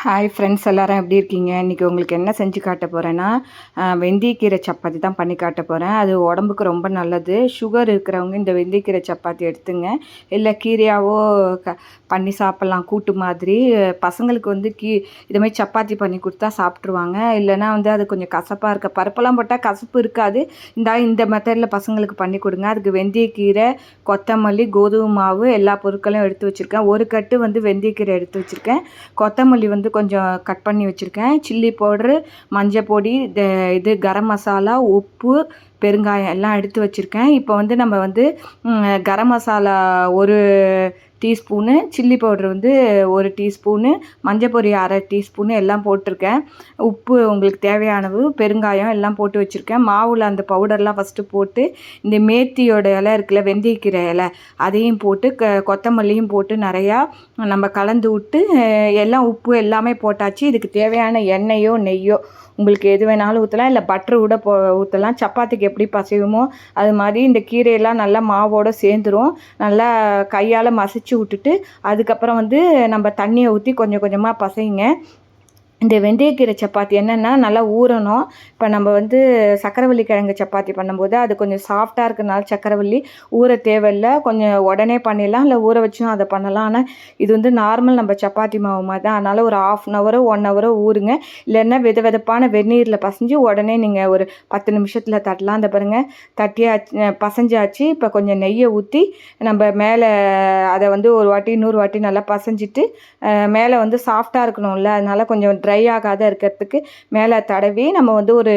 Hi friends, எல்லாரும் எப்படி இருக்கீங்க? இன்றைக்கி உங்களுக்கு என்ன செஞ்சு காட்ட போகிறேன்னா, வெந்தயக்கீரை சப்பாத்தி தான் பண்ணி காட்ட போகிறேன். அது உடம்புக்கு ரொம்ப நல்லது. சுகர் இருக்கிறவங்க இந்த வெந்தயக்கீரை சப்பாத்தி எடுத்துங்க. இல்லை கீரையாவோ பண்ணி சாப்பிட்லாம், கூட்டு மாதிரி. பசங்களுக்கு வந்து இதுமாதிரி சப்பாத்தி பண்ணி கொடுத்தா சாப்பிட்ருவாங்க. இல்லைன்னா வந்து அது கொஞ்சம் கசப்பாக இருக்க, பருப்பெல்லாம் போட்டால் கசப்பு இருக்காது. இந்த மெத்தடில் பசங்களுக்கு பண்ணி கொடுங்க. அதுக்கு வெந்தயக்கீரை, கொத்தமல்லி, கோதுமை மாவு எல்லா பொருட்களையும் எடுத்து வச்சுருக்கேன். ஒரு கட்டு வந்து வெந்தயக்கீரை எடுத்து வச்சுருக்கேன். கொத்தமல்லி வந்து கொஞ்சம் கட் பண்ணி வச்சுருக்கேன். சில்லி பவுட்ரு, மஞ்சள் பொடி, இது கரம் மசாலா, உப்பு, பெருங்காயம் எல்லாம் எடுத்து வச்சுருக்கேன். இப்போ வந்து நம்ம வந்து கரம் மசாலா ஒரு டீஸ்பூனு, சில்லி பவுட்ரு வந்து ஒரு டீஸ்பூனு, மஞ்சள் பொடி அரை டீஸ்பூனு எல்லாம் போட்டிருக்கேன். உப்பு உங்களுக்கு தேவையானது, பெருங்காயம் எல்லாம் போட்டு வச்சுருக்கேன். மாவில் அந்த பவுடர்லாம் ஃபஸ்ட்டு போட்டு, இந்த மேத்தியோட இலை இருக்குல்ல, வெந்தயக்கீரை இலை, அதையும் போட்டு கொத்தமல்லியும் போட்டு நிறையா நம்ம கலந்து விட்டு எல்லாம் உப்பு எல்லாமே போட்டாச்சு. இதுக்கு தேவையான எண்ணெயோ நெய்யோ உங்களுக்கு எது வேணாலும் ஊற்றலாம். இல்லை பட்டர் கூட ஊற்றலாம். சப்பாத்திக்கு எப்படி பசையுமோ அது மாதிரி இந்த கீரையெல்லாம் நல்லா மாவோடு சேர்ந்துரும். நல்லா கையால் மசிச்சு விட்டுட்டு அதுக்கப்புறம் வந்து நம்ம தண்ணியை ஊற்றி கொஞ்சம் கொஞ்சமாக பசையுங்க. இந்த வெந்தயக்கீரை சப்பாத்தி என்னென்னா நல்லா ஊறணும். இப்போ நம்ம வந்து சக்கரவள்ளி கிழங்கு சப்பாத்தி பண்ணும்போது அது கொஞ்சம் சாஃப்டாக இருக்கிறனால சக்கரவள்ளி ஊற தேவையில்லை. கொஞ்சம் உடனே பண்ணிடலாம், இல்லை ஊற வச்சும் அதை பண்ணலாம். ஆனால் இது வந்து நார்மல் நம்ம சப்பாத்தி மாவு மாதிரி தான். அதனால் ஒரு 1/2 ஹவரோ 1 ஹவரோ ஊறுங்க. இல்லைன்னா வெதப்பான வெந்நீரில் பசைஞ்சு உடனே நீங்கள் ஒரு 10 நிமிஷத்தில் தட்டலாம். அந்த பாருங்கள், தட்டியாச்சு, பசைஞ்சாச்சு. இப்போ கொஞ்சம் நெய்யை ஊற்றி நம்ம மேலே அதை வந்து ஒரு வாட்டி இன்னொரு வாட்டி நல்லா பசைஞ்சிட்டு மேலே வந்து சாஃப்டாக இருக்கணும்ல, அதனால் கொஞ்சம் ட்ரை ஆகாத இருக்கிறதுக்கு மேலே தடவி நம்ம வந்து ஒரு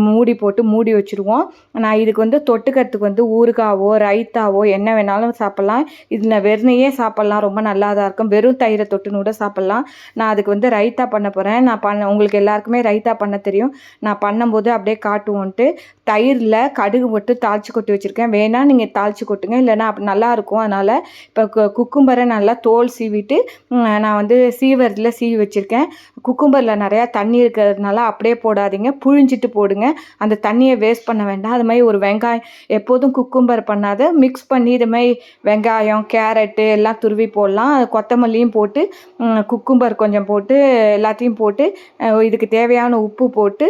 மூடி போட்டு மூடி வச்சுருவோம். நான் இதுக்கு வந்து தொட்டுக்கிறதுக்கு வந்து ஊறுகாவோ ரைத்தாவோ என்ன வேணாலும் சாப்பிட்லாம். இதில் வெறுமையே சாப்பிட்லாம், ரொம்ப நல்லா தான் இருக்கும். வெறும் தயிரை தொட்டுன்னு கூட சாப்பிட்லாம். நான் அதுக்கு வந்து ரைத்தா பண்ண போகிறேன். உங்களுக்கு எல்லாருக்குமே ரைத்தா பண்ண தெரியும். நான் பண்ணும்போது அப்படியே காட்டுவோன்ட்டு தயிரில் கடுகு போட்டு தாளித்து கொட்டி வச்சுருக்கேன். வேணால் நீங்கள் தாளித்து கொட்டுங்க, இல்லைன்னா அப்படி நல்லாயிருக்கும். அதனால் இப்போ குக்கும்பரை நல்லா தோல் சீவிட்டு நான் வந்து சீவரத்தில் சீவி வச்சுருக்கேன். குக்கும்பரில் நிறையா தண்ணி இருக்கிறதுனால அப்படியே போடாதீங்க, புழிஞ்சிட்டு போடுங்க. அந்த தண்ணியை வேஸ்ட் பண்ண வேண்டாம். அது மாதிரி ஒரு வெங்காயம், எப்போதும் குக்கும்பர் பண்ணாத மிக்ஸ் பண்ணி இது மாதிரி வெங்காயம், கேரட்டு எல்லாம் துருவி போடலாம். கொத்தமல்லியும் போட்டு குக்கும்பர் கொஞ்சம் போட்டு எல்லாத்தையும் போட்டு இதுக்கு தேவையான உப்பு போட்டு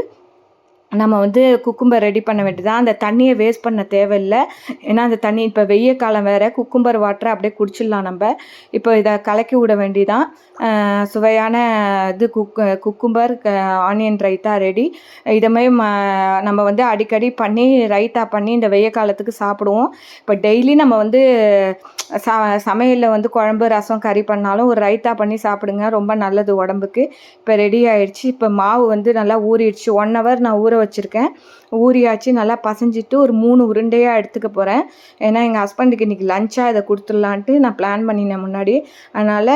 நம்ம வந்து குக்கும்பர் ரெடி பண்ண வேண்டியதான். அந்த தண்ணியை வேஸ்ட் பண்ண தேவையில்லை. ஏன்னா அந்த தண்ணி இப்போ வெய்ய காலம் வேறு, குக்கும்பர் வாட்டரை அப்படியே குடிச்சிடலாம் நம்ம. இப்போ இதை கலக்கி விட வேண்டியதான். சுவையான இது குக்கும்பர் ஆனியன் ரைத்தா ரெடி. இதேமாதிரி நம்ம வந்து அடிக்கடி பண்ணி ரைத்தா பண்ணி இந்த வெய்ய காலத்துக்கு சாப்பிடுவோம். இப்போ டெய்லி நம்ம வந்து சமையலில் வந்து குழம்பு, ரசம், கறி பண்ணாலும் ஒரு ரைத்தா பண்ணி சாப்பிடுங்க, ரொம்ப நல்லது உடம்புக்கு. இப்போ ரெடி ஆயிடுச்சு. இப்போ மாவு வந்து நல்லா ஊறிடுச்சு. 1 ஹவர் நான் ஊற வச்சுருக்கேன். ஊறியாச்சு. நல்லா பசைஞ்சிட்டு ஒரு 3 உருண்டையாக எடுத்துக்க போகிறேன். ஏன்னா எங்கள் ஹஸ்பண்டுக்கு இன்றைக்கி லஞ்சாக இதை கொடுத்துடலான்ட்டு நான் பிளான் பண்ணினேன் முன்னாடி. அதனால்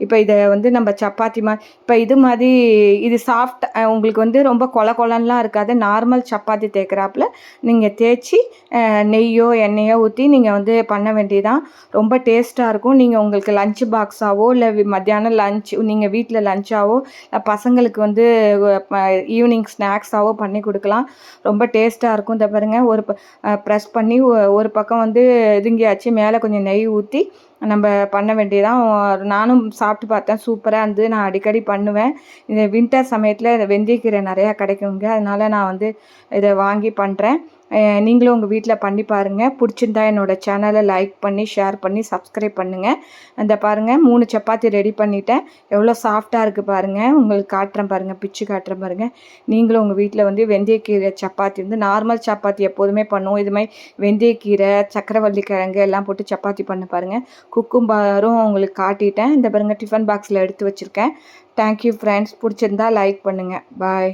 இப்போ இதை வந்து நம்ம சப்பாத்தி இப்போ இது மாதிரி இது சாஃப்ட், உங்களுக்கு வந்து ரொம்ப கொலன்லாம் இருக்காது. நார்மல் சப்பாத்தி தேய்க்கிறாப்புல நீங்கள் தேய்ச்சி நெய்யோ எண்ணெயோ ஊற்றி நீங்கள் வந்து பண்ண வேண்டியதான். ரொம்ப டேஸ்ட்டாக இருக்கும். நீங்கள் உங்களுக்கு லஞ்ச் பாக்ஸாவோ இல்லை மத்தியானம் லஞ்ச் நீங்கள் வீட்டில் லஞ்சாவோ பசங்களுக்கு வந்து ஈவினிங் ஸ்நாக்ஸாவோ பண்ணி கொடுக்கலாம். ரொம்ப டேஸ்ட்டாக இருக்கும். இந்த பாருங்கள், ஒரு ப்ரெஸ் பண்ணி ஒரு பக்கம் வந்து இதுங்கியாச்சு, மேலே கொஞ்சம் நெய் ஊற்றி நம்ம பண்ண வேண்டியதான். நானும் சாப்பிட்டு பார்த்தேன், சூப்பராக இருந்து. நான் அடிக்கடி பண்ணுவேன். இந்த வின்டர் சமயத்தில் இந்த வெந்தயக்கீரை நிறையா கிடைக்குங்க. அதனால் நான் வந்து இதை வாங்கி பண்ணுறேன். நீங்களும் உங்கள் வீட்டில் பண்ணி பாருங்கள். பிடிச்சிருந்தா என்னோடய சேனலை லைக் பண்ணி ஷேர் பண்ணி சப்ஸ்கிரைப் பண்ணுங்கள். அந்த பாருங்கள், 3 சப்பாத்தி ரெடி பண்ணிட்டேன். எவ்வளோ சாஃப்டாக இருக்குது பாருங்கள். உங்களுக்கு காட்டுறேன் பாருங்கள், பிச்சு காட்டுறேன் பாருங்கள். நீங்களும் உங்கள் வீட்டில் வந்து வெந்தயக்கீரை சப்பாத்தி வந்து நார்மல் சப்பாத்தி எப்போதுமே பண்ணுவோம். இதுமாதிரி வெந்தயக்கீரை, சக்கரவள்ளி கிழங்கு எல்லாம் போட்டு சப்பாத்தி பண்ண பாருங்கள். குக்கும்பரும் உங்களுக்கு காட்டிட்டேன். இந்த பாருங்கள், டிஃபன் பாக்ஸில் எடுத்து வச்சுருக்கேன். Thank you friends. பிடிச்சிருந்தா லைக் பண்ணுங்கள். பாய்.